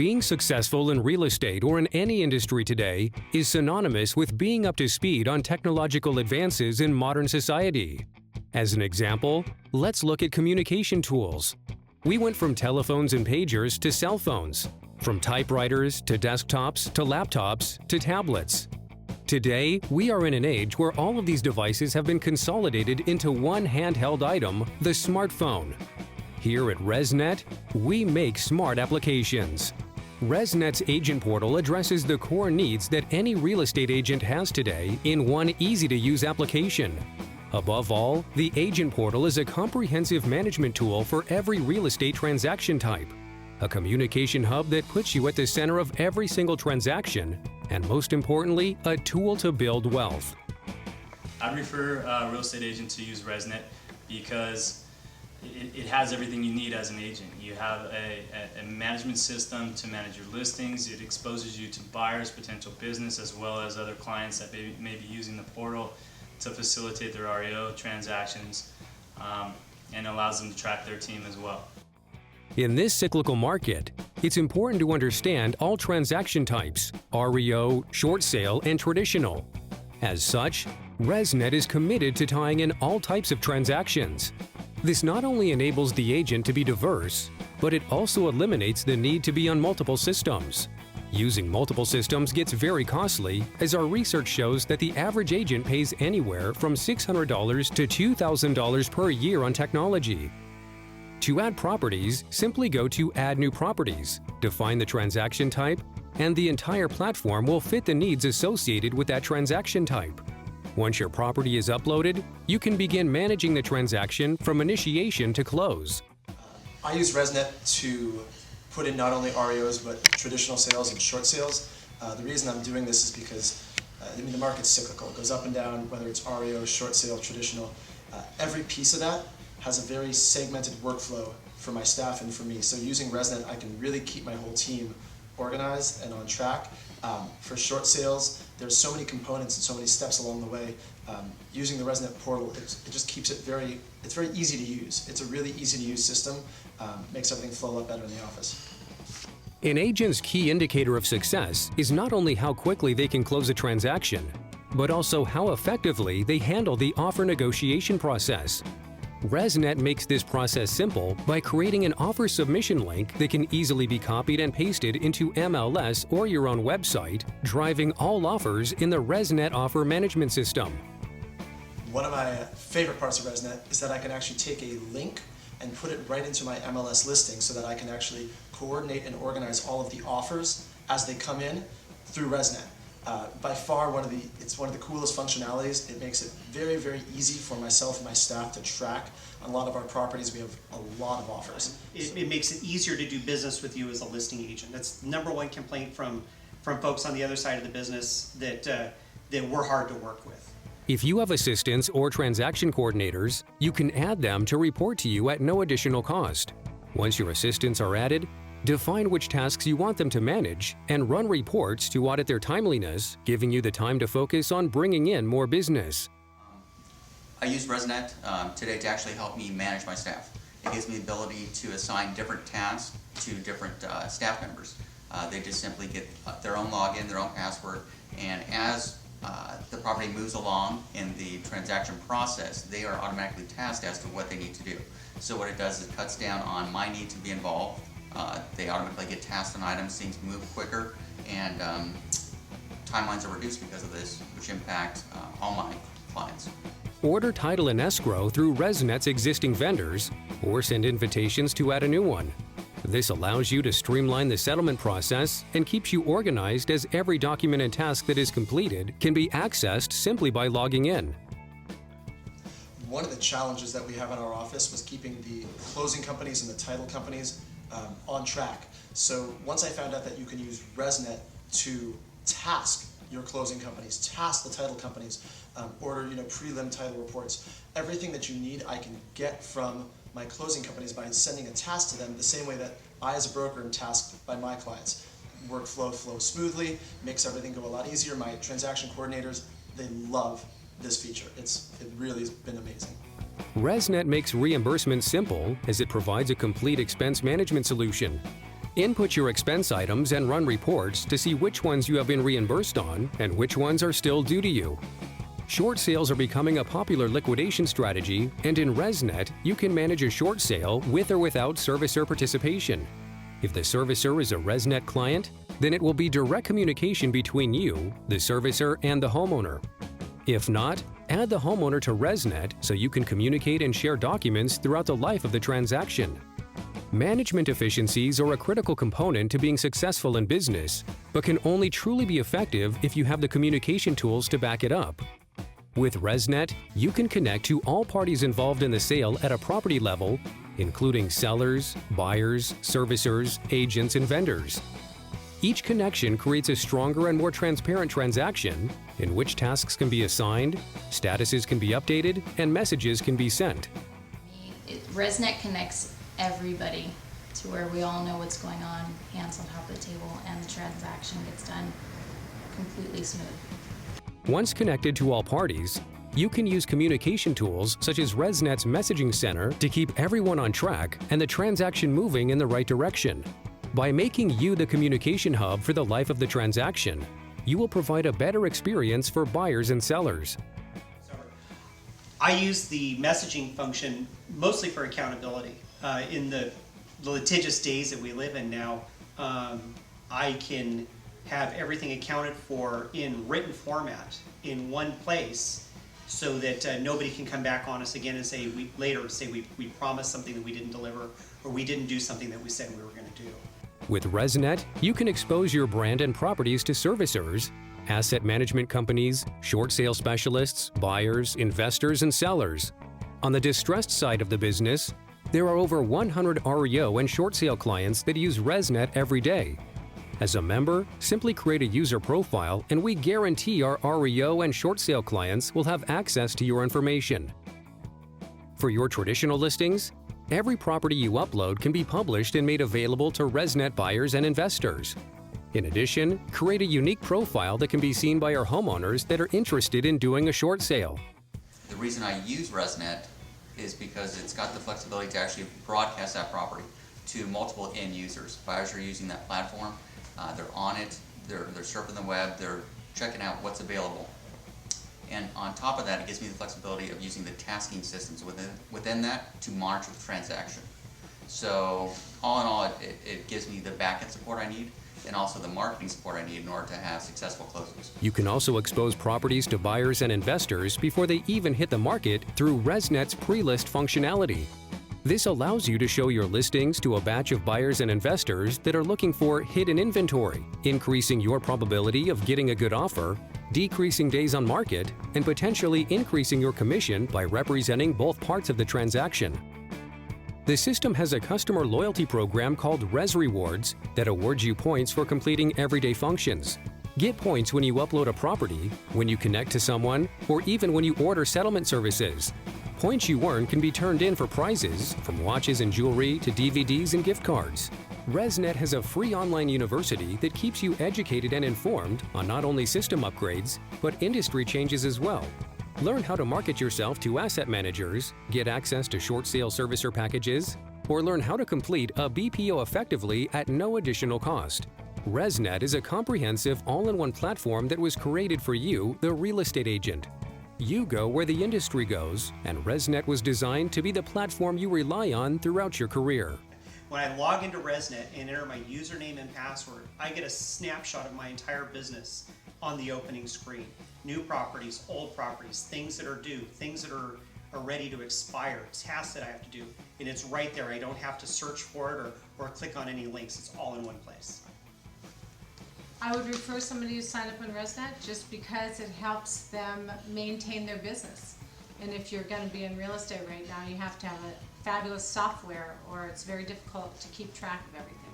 Being successful in real estate or in any industry today is synonymous with being up to speed on technological advances in modern society. As an example, let's look at communication tools. We went from telephones and pagers to cell phones, from typewriters to desktops to laptops to tablets. Today, we are in an age where all of these devices have been consolidated into one handheld item, the smartphone. Here at ResNet, we make smart applications. ResNet's agent portal addresses the core needs that any real estate agent has today in one easy-to-use application. Above all, the agent portal is a comprehensive management tool for every real estate transaction type, a communication hub that puts you at the center of every single transaction, and most importantly, a tool to build wealth. I'd refer a real estate agent to use ResNet because it has everything you need as an agent. You have a management system to manage your listings. It exposes you to buyers, potential business, as well as other clients that may be using the portal to facilitate their REO transactions, and allows them to track their team as well. In this cyclical market, it's important to understand all transaction types, REO, short sale, and traditional. As such, ResNet is committed to tying in all types of transactions. This not only enables the agent to be diverse, but it also eliminates the need to be on multiple systems. Using multiple systems gets very costly, as our research shows that the average agent pays anywhere from $600 to $2,000 per year on technology. To add properties, simply go to Add New Properties, define the transaction type, and the entire platform will fit the needs associated with that transaction type. Once your property is uploaded, you can begin managing the transaction from initiation to close. I use ResNet to put in not only REOs but traditional sales and short sales. The reason I'm doing this is because the market's cyclical. It goes up and down, whether it's REO, short sale, traditional. Every piece of that has a very segmented workflow for my staff and for me. So using ResNet, I can really keep my whole team organized and on track. For short sales, there's so many components and so many steps along the way. Using the ResNet portal, it just keeps it's very easy to use. It's a really easy to use system, makes everything flow a lot better in the office. An agent's key indicator of success is not only how quickly they can close a transaction, but also how effectively they handle the offer negotiation process. ResNet makes this process simple by creating an offer submission link that can easily be copied and pasted into MLS or your own website, driving all offers in the ResNet offer management system. One of my favorite parts of ResNet is that I can actually take a link and put it right into my MLS listing so that I can actually coordinate and organize all of the offers as they come in through ResNet. By far, it's one of the coolest functionalities. It makes it very, very easy for myself and my staff to track. On a lot of our properties, we have a lot of offers. It makes it easier to do business with you as a listing agent. That's the number one complaint from folks on the other side of the business, that we're hard to work with. If you have assistants or transaction coordinators, you can add them to report to you at no additional cost. Once your assistants are added, define which tasks you want them to manage and run reports to audit their timeliness, giving you the time to focus on bringing in more business. I use ResNet today to actually help me manage my staff. It gives me the ability to assign different tasks to different staff members. They just simply get their own login, their own password, and as the property moves along in the transaction process, they are automatically tasked as to what they need to do. So what it does is it cuts down on my need to be involved. They automatically get tasked on items, things move quicker, and timelines are reduced because of this, which impact all my clients. Order title and escrow through ResNet's existing vendors, or send invitations to add a new one. This allows you to streamline the settlement process and keeps you organized, as every document and task that is completed can be accessed simply by logging in. One of the challenges that we have in our office was keeping the closing companies and the title companies on track. So once I found out that you can use ResNet to task your closing companies, task the title companies, order prelim title reports, everything that you need I can get from my closing companies by sending a task to them the same way that I as a broker am tasked by my clients. Workflow flows smoothly, makes everything go a lot easier. My transaction coordinators, they love this feature. It really has been amazing. ResNet makes reimbursement simple, as it provides a complete expense management solution. Input your expense items and run reports to see which ones you have been reimbursed on and which ones are still due to you. Short sales are becoming a popular liquidation strategy, and in ResNet, you can manage a short sale with or without servicer participation. If the servicer is a ResNet client, then it will be direct communication between you, the servicer, and the homeowner. If not, add the homeowner to ResNet so you can communicate and share documents throughout the life of the transaction. Management efficiencies are a critical component to being successful in business, but can only truly be effective if you have the communication tools to back it up. With ResNet, you can connect to all parties involved in the sale at a property level, including sellers, buyers, servicers, agents, and vendors. Each connection creates a stronger and more transparent transaction in which tasks can be assigned, statuses can be updated, and messages can be sent. ResNet connects everybody to where we all know what's going on, hands on top of the table, and the transaction gets done completely smooth. Once connected to all parties, you can use communication tools such as ResNet's messaging center to keep everyone on track and the transaction moving in the right direction. By making you the communication hub for the life of the transaction, you will provide a better experience for buyers and sellers. I use the messaging function mostly for accountability. In the litigious days that we live in now, I can have everything accounted for in written format in one place so that nobody can come back on us again and say we promised something that we didn't deliver, or we didn't do something that we said we were going to do. With ResNet, you can expose your brand and properties to servicers, asset management companies, short sale specialists, buyers, investors, and sellers. On the distressed side of the business, there are over 100 REO and short sale clients that use ResNet every day. As a member, simply create a user profile and we guarantee our REO and short sale clients will have access to your information. For your traditional listings, every property you upload can be published and made available to ResNet buyers and investors. In addition, create a unique profile that can be seen by our homeowners that are interested in doing a short sale. The reason I use ResNet is because it's got the flexibility to actually broadcast that property to multiple end users. Buyers are using that platform, they're on it, they're surfing the web, they're checking out what's available. And on top of that, it gives me the flexibility of using the tasking systems within that to monitor the transaction. So all in all, it gives me the back-end support I need and also the marketing support I need in order to have successful closes. You can also expose properties to buyers and investors before they even hit the market through ResNet's pre-list functionality. This allows you to show your listings to a batch of buyers and investors that are looking for hidden inventory, increasing your probability of getting a good offer, decreasing days on market, and potentially increasing your commission by representing both parts of the transaction. The system has a customer loyalty program called Res Rewards that awards you points for completing everyday functions. Get points when you upload a property, when you connect to someone, or even when you order settlement services. Points you earn can be turned in for prizes, from watches and jewelry to DVDs and gift cards. ResNet has a free online university that keeps you educated and informed on not only system upgrades, but industry changes as well. Learn how to market yourself to asset managers, get access to short sale servicer packages, or learn how to complete a BPO effectively at no additional cost. ResNet is a comprehensive all-in-one platform that was created for you, the real estate agent. You go where the industry goes, and ResNet was designed to be the platform you rely on throughout your career. When I log into ResNet and enter my username and password, I get a snapshot of my entire business on the opening screen. New properties, old properties, things that are due, things that are ready to expire, tasks that I have to do, and it's right there. I don't have to search for it or click on any links. It's all in one place. I would refer somebody to sign up on ResNet just because it helps them maintain their business. And if you're going to be in real estate right now, you have to have a fabulous software or it's very difficult to keep track of everything.